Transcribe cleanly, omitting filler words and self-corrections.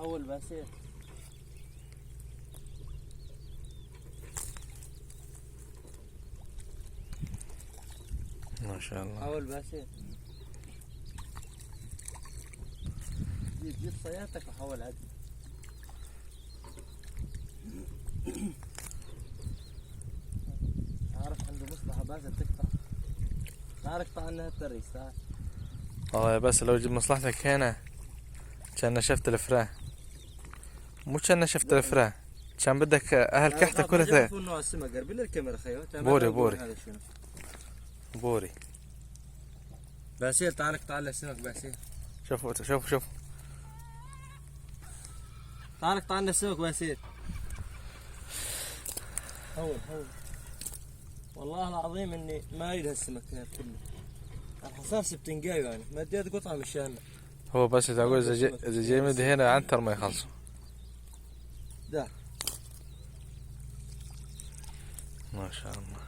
حول باسيل. ما شاء الله. حول باسيل. جيب صيادتك وحول عدل. عارف عنده مصلحة باسل تقطع. تعال اقطع عنها التريس تعال. والله بس لو جيب مصلحتك هنا كان شفت الفراه، مو كان شفت الفراه، كان بدك اهل كحتة كلها. شوفوا نوع السمك قرب لي الكاميرا خيو. بوري هذا شنو؟ بوري. باسيل تعال اقطع له السمك باسيل. شوفوا تعال اقطع لنا السمك باسيل. حول. والله العظيم اني ما اريد هالسمك هذا كله. الحساس بتنقاي يعني ما اديت قطعه مشان هو بس اذا اقول اذا جاي من هنا عنتر ما يخلصوا. ده ما شاء الله.